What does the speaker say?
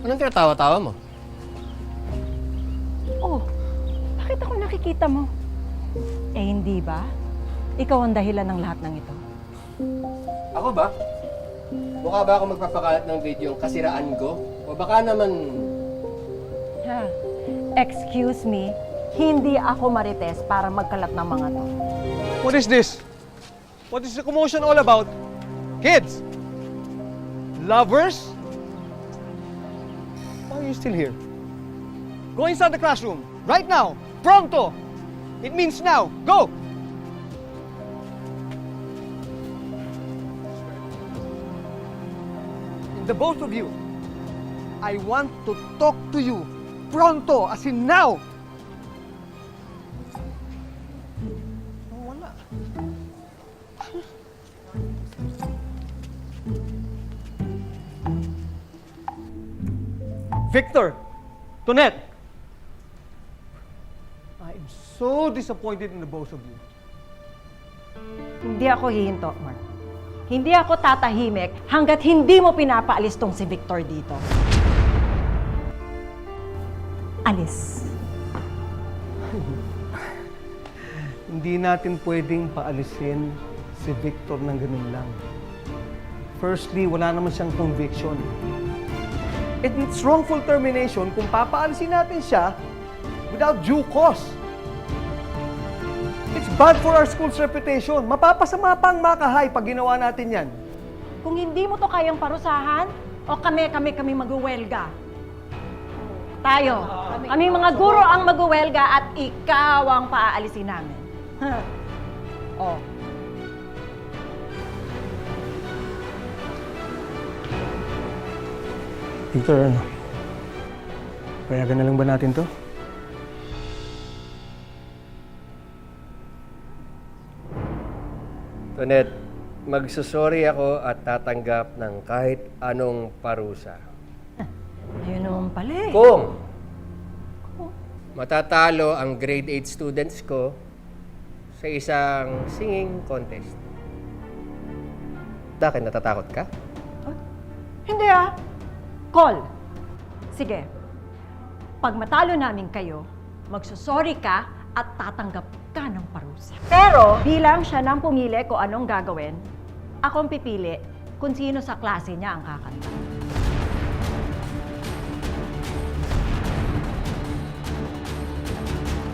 Anong tinatawa-tawa mo? Oh, bakit ako nakikita mo? Eh, hindi ba? Ikaw ang dahilan ng lahat ng ito. Ako ba? Mukha ba ako magpapakalat ng video yung kasiraan ko? O baka naman... Ha? Excuse me, hindi ako marites para magkalat ng mga to. What is this? What is the commotion all about? Kids? Lovers? Why are you still here? Go inside the classroom, right now, pronto! It means now, go! And the both of you, I want to talk to you, pronto, as in now! Wala. Victor! Tonette! I am so disappointed in the both of you. Hindi ako hihinto, Mark. Hindi ako tatahimik hanggat hindi mo pinapaalis tong si Victor dito. Alis. Hindi natin pwedeng paalisin si Victor ng ganun lang. Firstly, wala naman siyang conviction. It's wrongful termination kung papaalisin natin siya without due cause. It's bad for our school's reputation. Mapapasama pa ang makahay pag ginawa natin yan. Kung hindi mo to kayang parusahan, o kami magwelga. Tayo, kami mga guro ang magwelga at ikaw ang paaalisin namin. Oh. Victor, ano? Payagan na lang ba natin to? Tonette, magsusorry ako at tatanggap ng kahit anong parusa. Ayun naman pala eh. Kung matatalo ang grade 8 students ko sa isang singing contest. Bakit natatakot ka? Hindi ah. Call. Sige. Pag matalo namin kayo, magsusorry ka at tatanggap ka ng parusa. Pero bilang siya nang pumili kung anong gagawin, akong pipili kung sino sa klase niya ang kakanta.